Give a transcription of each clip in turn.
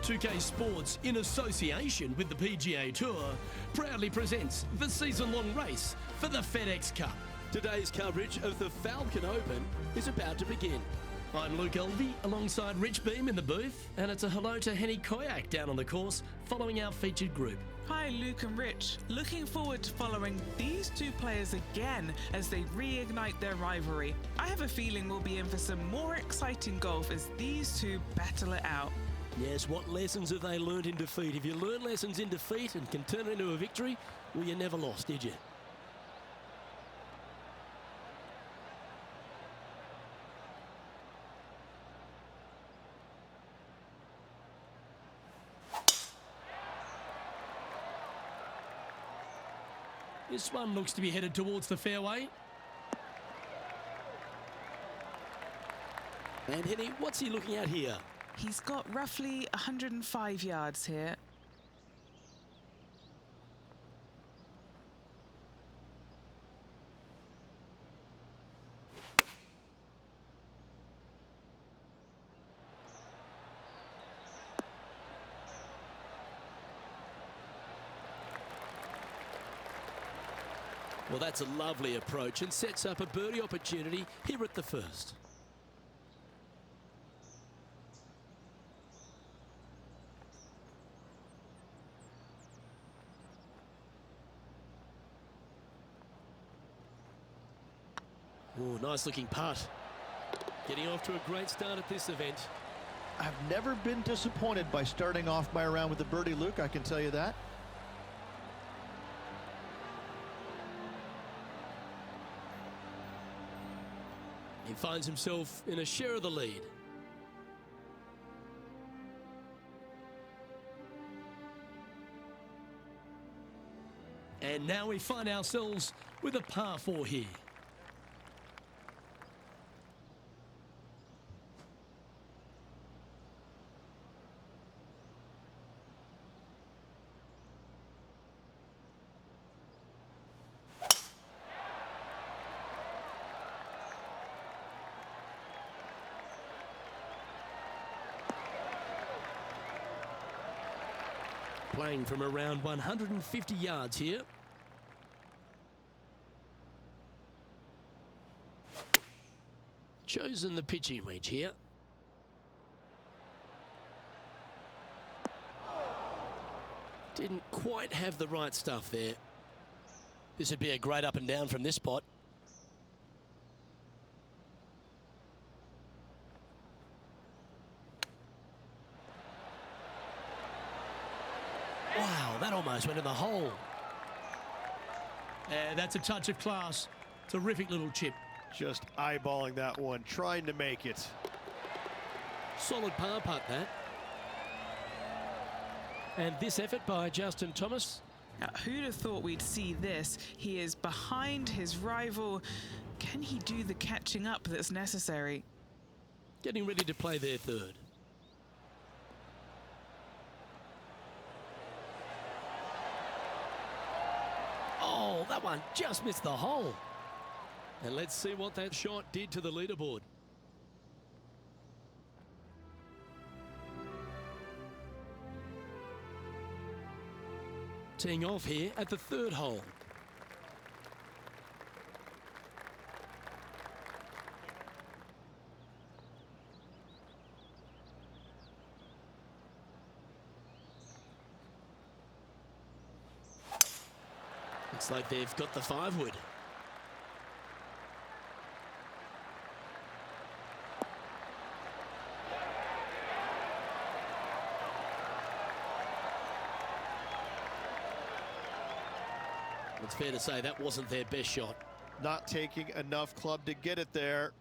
2K Sports, in association with the PGA Tour, proudly presents the season-long race for the FedEx Cup. Today's coverage of the Falcon Open is about to begin. I'm Luke Elvey alongside Rich Beam in the booth, and it's a hello to Henny Koyak down on the course following our featured group. Hi Luke and Rich, looking forward to following these two players again as they reignite their rivalry. I have a feeling we'll be in for some more exciting golf as these two battle it out. Yes, what lessons have they learned in defeat? If you learn lessons in defeat and can turn it into a victory, well, you never lost, did you? This one looks to be headed towards the fairway. And Henny, what's he looking at here? He's got roughly 105 yards here. Well, that's a lovely approach and sets up a birdie opportunity here at the first. Oh, nice looking putt. Getting off to a great start at this event. I've never been disappointed by starting off my round with a birdie, Luke, I can tell you that. He finds himself in a share of the lead. And now we find ourselves with a par 4 here. Playing from around 150 yards here. Chosen the pitching wedge here. Didn't quite have the right stuff there. This would be a great up and down from this spot. Wow, that almost went in the hole. That's a touch of class. Terrific little chip. Just eyeballing that one, trying to make it. Solid par putt, that. And this effort by Justin Thomas. Now, who'd have thought we'd see this? He is behind his rival. Can he do the catching up that's necessary? Getting ready to play their third. Oh, that one just missed the hole. And let's see what that shot did to the leaderboard. Teeing off here at the third hole. Looks like they've got the 5-wood. It's fair to say that wasn't their best shot. Not taking enough club to get it there.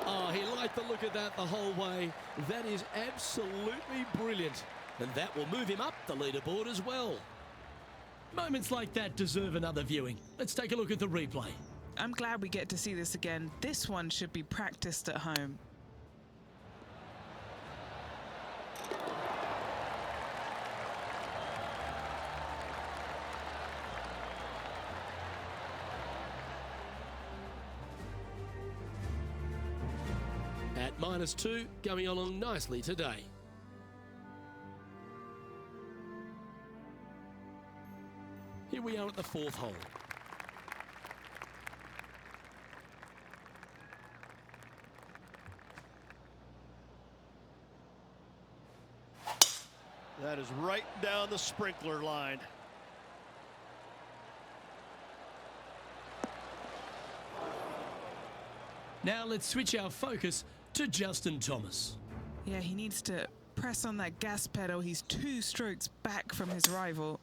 Oh, he liked the look of that the whole way. That is absolutely brilliant. And that will move him up the leaderboard as well. Moments like that deserve another viewing. Let's take a look at the replay. I'm glad we get to see this again. This one should be practiced at home. -2 going along nicely today. Here we are at the 4th hole. That is right down the sprinkler line. Now let's switch our focus to Justin Thomas. Yeah, he needs to press on that gas pedal. He's 2 strokes back from his rival.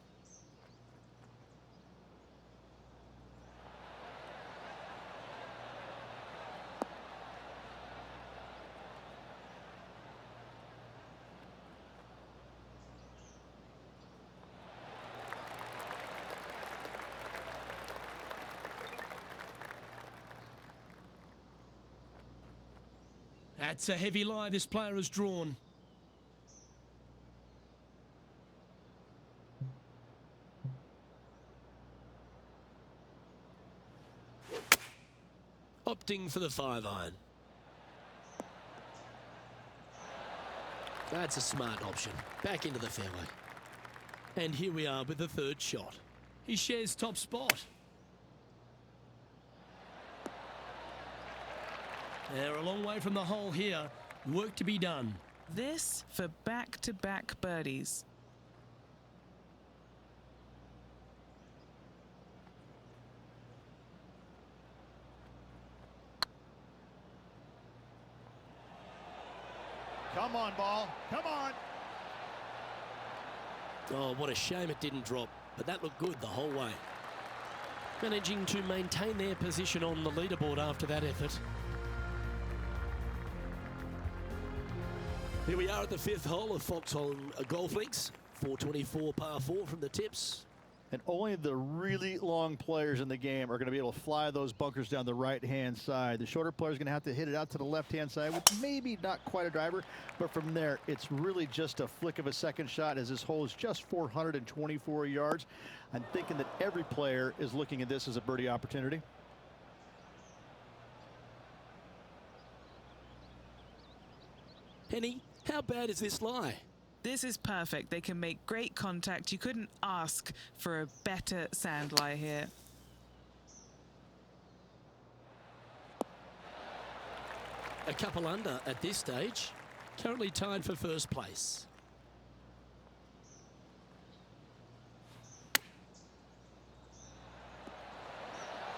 That's a heavy lie this player has drawn. Opting for the 5-iron. That's a smart option. Back into the fairway. And here we are with the 3rd shot. He shares top spot. They're a long way from the hole here. Work to be done. This for back-to-back birdies. Come on, ball. Come on. Oh, what a shame it didn't drop. But that looked good the whole way. Managing to maintain their position on the leaderboard after that effort. Here we are at the 5th hole of Falcon Golf Links. 424 par 4 from the tips. And only the really long players in the game are going to be able to fly those bunkers down the right-hand side. The shorter players are going to have to hit it out to the left-hand side with maybe not quite a driver, but from there, it's really just a flick of a second shot as this hole is just 424 yards. I'm thinking that every player is looking at this as a birdie opportunity. Henny, how bad is this lie? This is perfect. They can make great contact. You couldn't ask for a better sand lie here. A couple under at this stage. Currently tied for 1st place.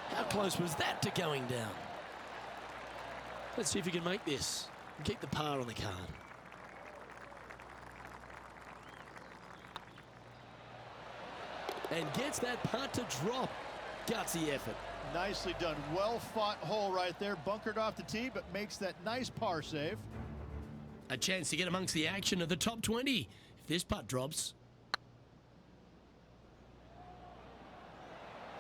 How close was that to going down? Let's see if you can make this and keep the par on the card. And gets that putt to drop. Gutsy effort. Nicely done. Well fought hole right there. Bunkered off the tee, but makes that nice par save. A chance to get amongst the action of the top 20 if this putt drops.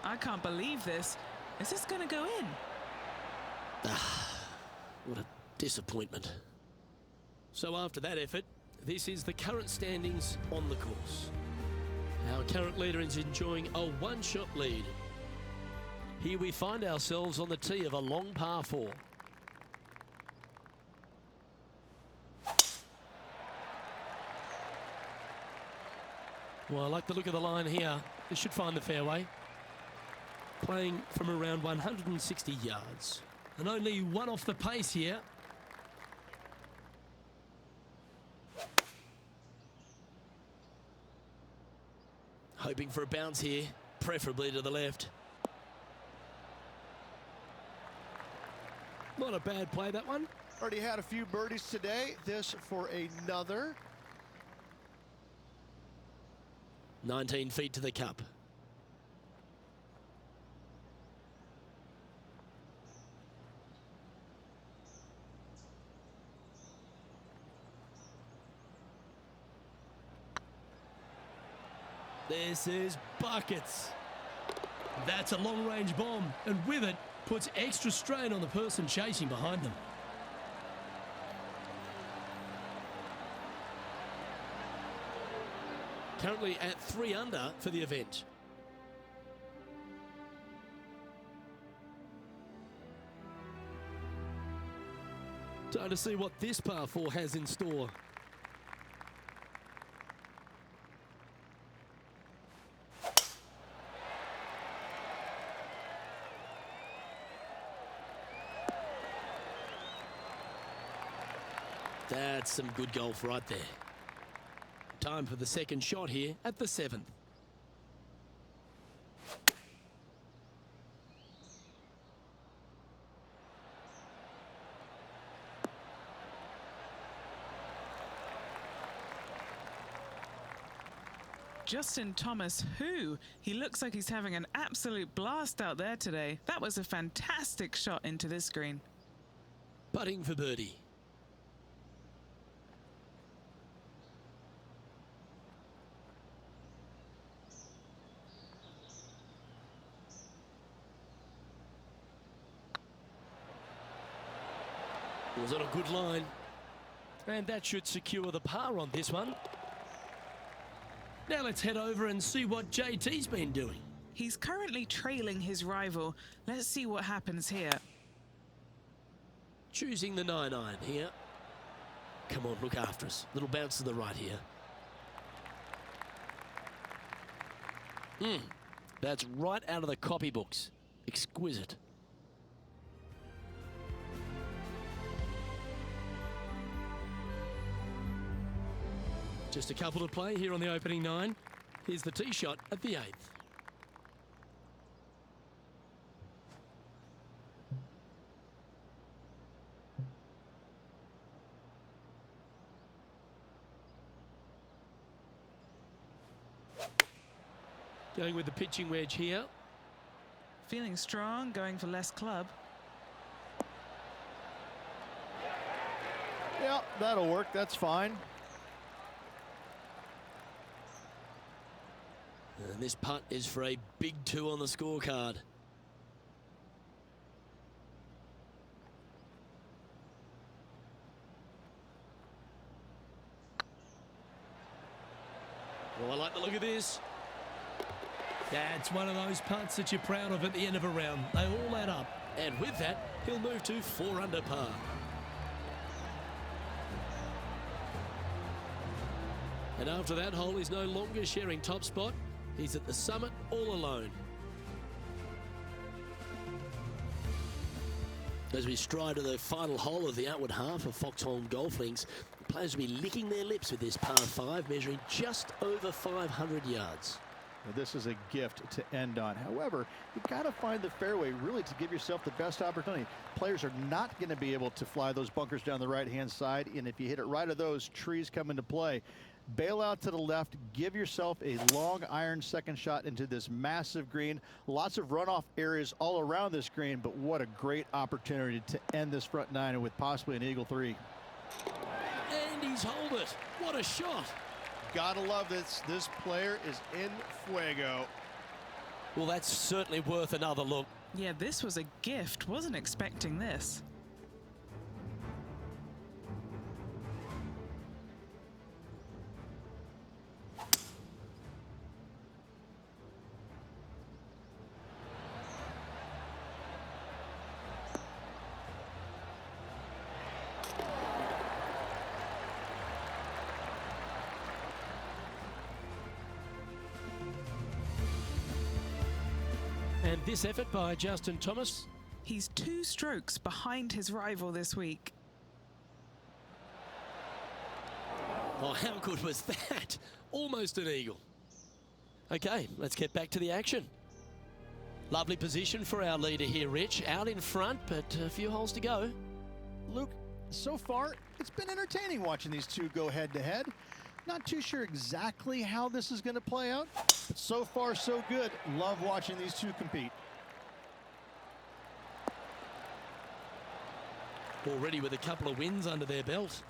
I can't believe this. Is this going to go in? What a disappointment. So after that effort, this is the current standings on the course. Our current leader is enjoying a 1-shot lead. Here we find ourselves on the tee of a long par 4. Well, I like the look of the line here. This should find the fairway. Playing from around 160 yards. And only one off the pace here. Hoping for a bounce here, preferably to the left. Not a bad play, that one. Already had a few birdies today. This for another. 19 feet to the cup. This is buckets. That's a long-range bomb, and with it, puts extra strain on the person chasing behind them. Currently at 3 under for the event. Time to see what this par 4 has in store. That's some good golf right there. Time for the second shot here at the 7th. Justin Thomas, he looks like he's having an absolute blast out there today. That was a fantastic shot into this green. Putting for birdie. Was on a good line, and that should secure the par on this one. Now let's head over and see what JT's been doing. He's currently trailing his rival. Let's see what happens here. Choosing the 9-iron here. Come on, look after us. Little bounce to the right here. That's right out of the copybooks. Exquisite. Just a couple to play here on the opening 9. Here's the tee shot at the 8th. Going with the pitching wedge here. Feeling strong, going for less club. Yeah, that'll work. That's fine. And this putt is for a big 2 on the scorecard. Oh, I like the look of this. That's one of those putts that you're proud of at the end of a round. They all add up. And with that, he'll move to 4 under par. And after that hole, he's no longer sharing top spot. He's at the summit all alone. As we stride to the final hole of the outward half of Foxholm Golf Links, players will be licking their lips with this par 5, measuring just over 500 yards. Well, this is a gift to end on. However, you've got to find the fairway really to give yourself the best opportunity. Players are not going to be able to fly those bunkers down the right-hand side, and if you hit it right of those, trees come into play. Bail out to the left, give yourself a long iron second shot into this massive green. Lots of runoff areas all around this green, but what a great opportunity to end this front 9 with possibly an eagle 3. And he's holed it. What a shot. Gotta love this. This player is in fuego. Well, that's certainly worth another look. Yeah, this was a gift. Wasn't expecting this. And this effort by Justin Thomas. He's 2 strokes behind his rival this week. Oh, how good was that? Almost an eagle. Okay, let's get back to the action. Lovely position for our leader here, Rich. Out in front, but a few holes to go. Luke, so far, it's been entertaining watching these two go head-to-head. Not too sure exactly how this is going to play out, but so far, so good. Love watching these two compete. Already with a couple of wins under their belt.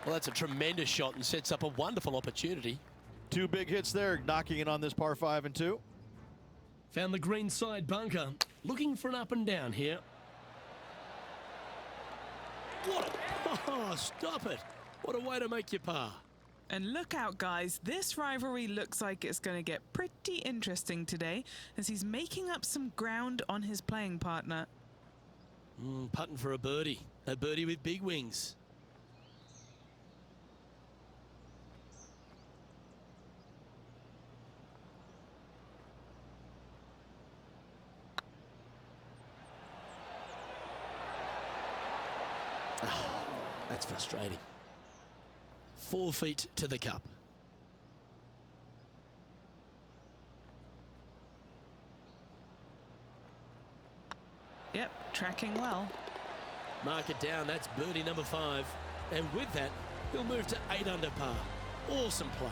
Well, that's a tremendous shot and sets up a wonderful opportunity. 2 big hits there, knocking it on this par 5 and 2. Found the green side bunker. Looking for an up and down here. What? Oh, stop it. What a way to make your par. And look out, guys. This rivalry looks like it's going to get pretty interesting today as he's making up some ground on his playing partner. Putting for a birdie. A birdie with big wings. Oh, that's frustrating. 4 feet to the cup. Yep, tracking well. Mark it down. That's birdie number 5. And with that, he'll move to 8 under par. Awesome play.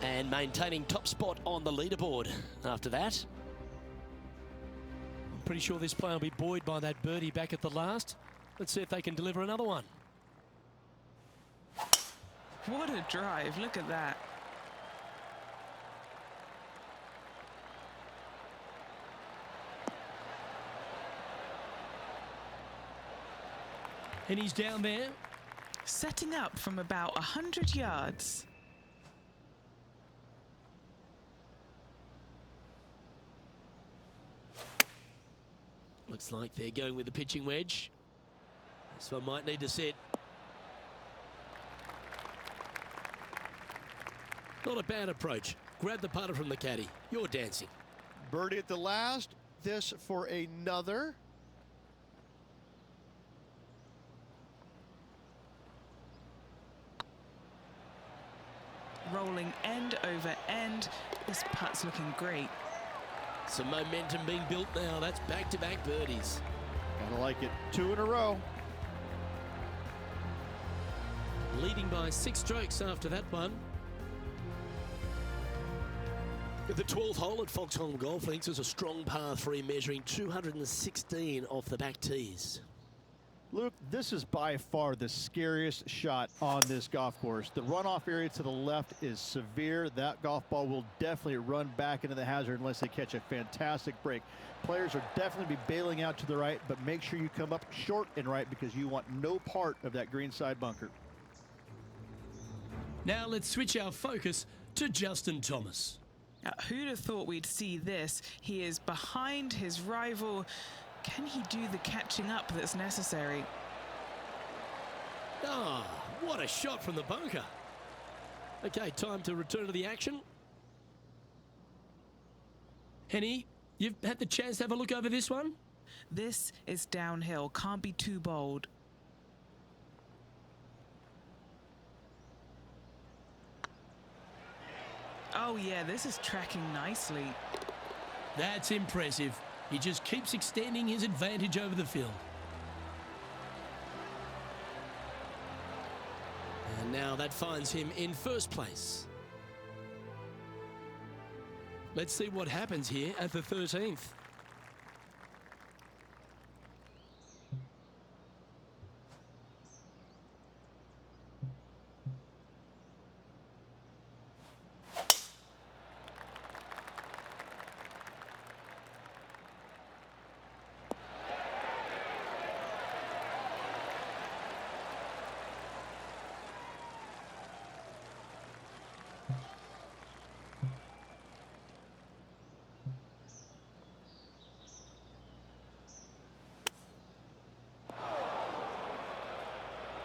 And maintaining top spot on the leaderboard after that. I'm pretty sure this player will be buoyed by that birdie back at the last. Let's see if they can deliver another one. What a drive. Look at that. And he's down there. Setting up from about 100 yards. Looks like they're going with the pitching wedge. This one might need to sit. Not a bad approach. Grab the putter from the caddy. You're dancing. Birdie at the last. This for another. Rolling end over end. This putt's looking great. Some momentum being built now. That's back-to-back birdies. Gotta like it. 2 in a row. Leading by 6 strokes after that one. The 12th hole at Falcon Golf Links is a strong par 3 measuring 216 off the back tees. Luke, this is by far the scariest shot on this golf course. The runoff area to the left is severe. That golf ball will definitely run back into the hazard unless they catch a fantastic break. Players will definitely be bailing out to the right, but make sure you come up short and right because you want no part of that greenside bunker. Now let's switch our focus to Justin Thomas. Now, who'd have thought we'd see this? He is behind his rival. Can he do the catching up that's necessary? Ah, what a shot from the bunker. Okay, time to return to the action. Henny, you've had the chance to have a look over this one? This is downhill. Can't be too bold. Oh yeah, this is tracking nicely. That's impressive. He just keeps extending his advantage over the field. And now that finds him in first place. Let's see what happens here at the 13th.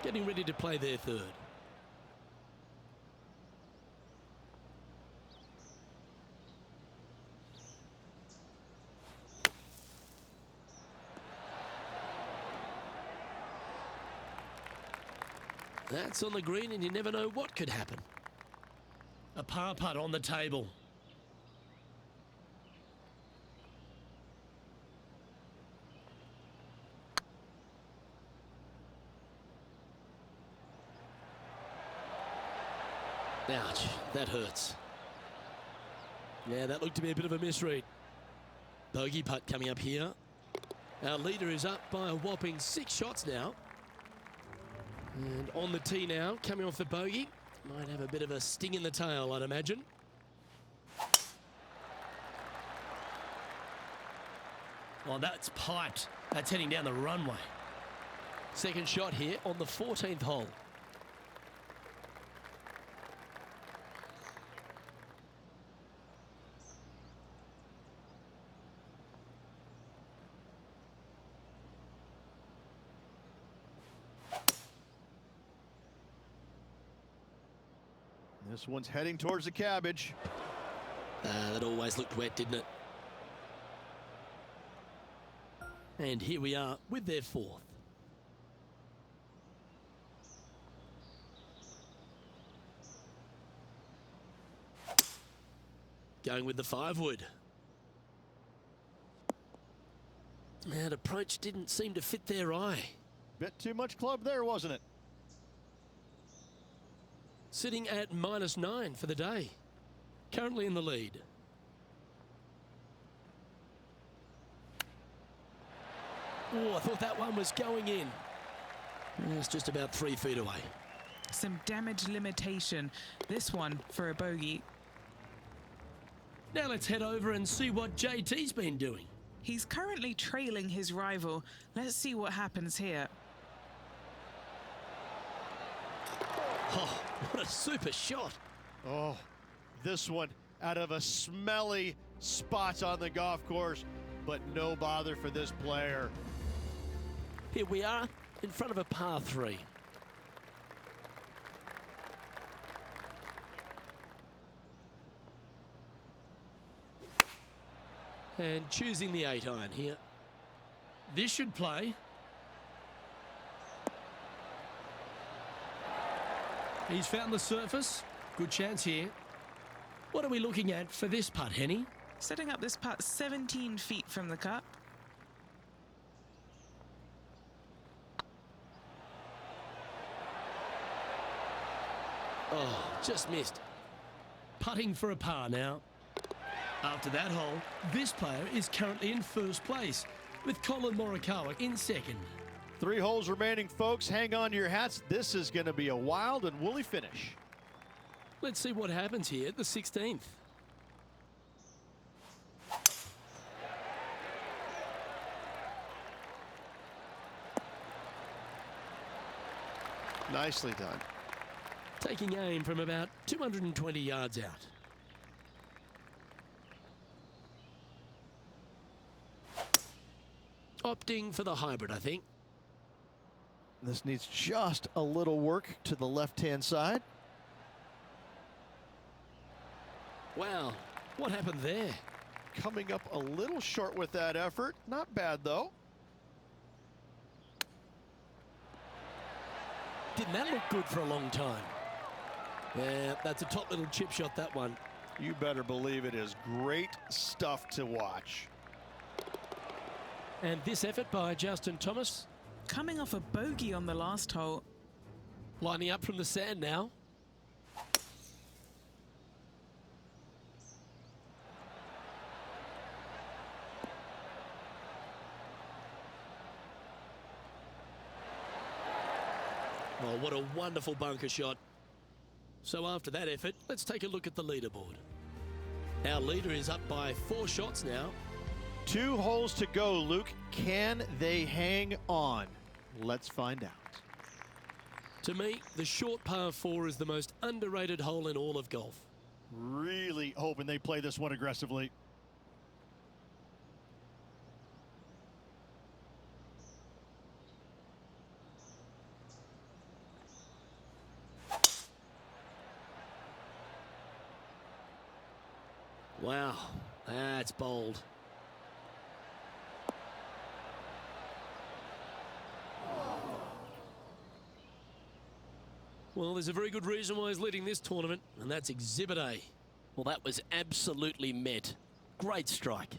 Getting ready to play their third. That's on the green and you never know what could happen. A par putt on the table. Ouch, that hurts. Yeah, that looked to be a bit of a misread. Bogey putt coming up here. Our leader is up by a whopping 6 shots now. And on the tee now, coming off the bogey. Might have a bit of a sting in the tail, I'd imagine. Oh, that's piped. That's heading down the runway. Second shot here on the 14th hole. This one's heading towards the cabbage. That always looked wet, didn't it? And here we are with their fourth. Going with the 5-wood. That approach didn't seem to fit their eye. Bit too much club there, wasn't it? Sitting at -9 for the day. Currently in the lead. Oh, I thought that one was going in. It's just about 3 feet away. Some damage limitation. This one for a bogey. Now let's head over and see what JT's been doing. He's currently trailing his rival. Let's see what happens here. Oh, what a super shot. Oh, this one out of a smelly spot on the golf course, but no bother for this player. Here we are in front of a par 3. And choosing the 8-iron here. This should play. He's found the surface. Good chance here. What are we looking at for this putt, Henny? Setting up this putt 17 feet from the cup. Oh, just missed. Putting for a par now. After that hole, this player is currently in first place, with Colin Morikawa in second. 3 holes remaining, folks. Hang on to your hats. This is going to be a wild and woolly finish. Let's see what happens here at the 16th. Nicely done. Taking aim from about 220 yards out. Opting for the hybrid, I think. This needs just a little work to the left-hand side. Wow, what happened there? Coming up a little short with that effort. Not bad, though. Didn't that look good for a long time? Yeah, that's a top little chip shot, that one. You better believe it is great stuff to watch. And this effort by Justin Thomas. Coming off a bogey on the last hole. Lining up from the sand now. Oh, what a wonderful bunker shot. So after that effort, let's take a look at the leaderboard. Our leader is up by 4 shots now. 2 holes to go, Luke. Can they hang on? Let's find out. To me, the short par 4 is the most underrated hole in all of golf. Really hoping they play this one aggressively. Wow, that's bold. Well, there's a very good reason why he's leading this tournament, and that's Exhibit A. Well, that was absolutely met. Great strike.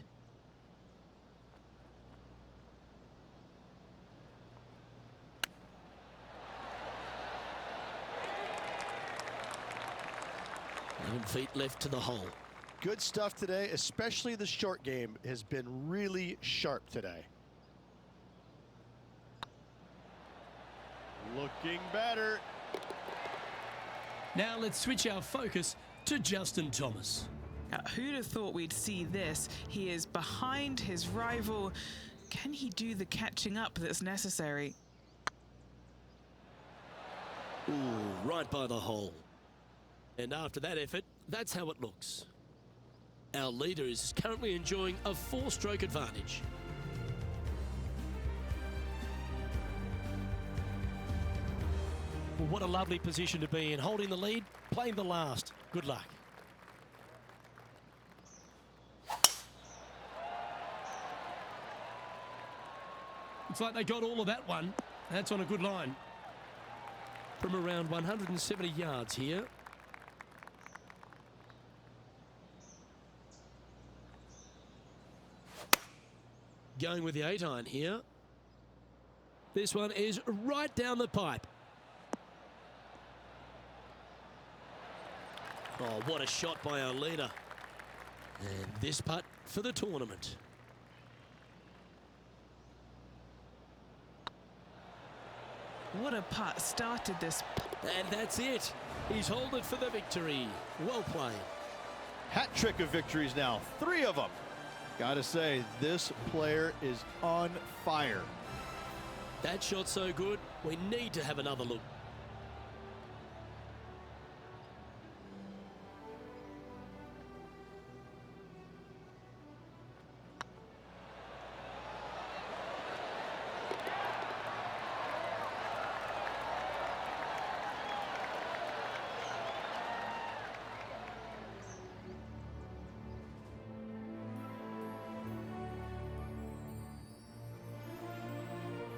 Feet left to the hole. Good stuff today, especially the short game has been really sharp today. Looking better. Now let's switch our focus to Justin Thomas. Who'd have thought we'd see this? He is behind his rival. Can he do the catching up that's necessary? Ooh, right by the hole. And after that effort, that's how it looks. Our leader is currently enjoying a 4-stroke advantage. Well, what a lovely position to be in, holding the lead, playing the last. Good luck. Looks like they got all of that one. That's on a good line. From around 170 yards here. Going with the 8-iron here. This one is right down the pipe. Oh, what a shot by our leader. And this putt for the tournament. What a putt started this. And that's it. He's hauled it for the victory. Well played. Hat trick of victories now, 3 of them. Gotta say, this player is on fire. That shot so good, we need to have another look.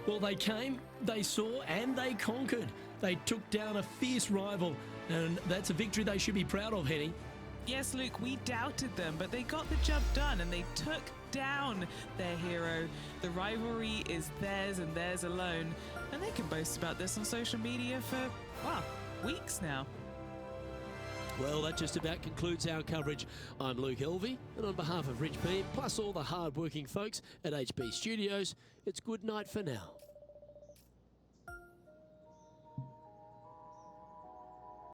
Well, they came, they saw, and they conquered. They took down a fierce rival, and that's a victory they should be proud of, Henny. Yes, Luke, we doubted them, but they got the job done and they took down their hero. The rivalry is theirs and theirs alone, and they can boast about this on social media for, well, weeks now. Well, that just about concludes our coverage. I'm Luke Elvey, and on behalf of Rich Beam, plus all the hard-working folks at HB Studios, it's good night for now.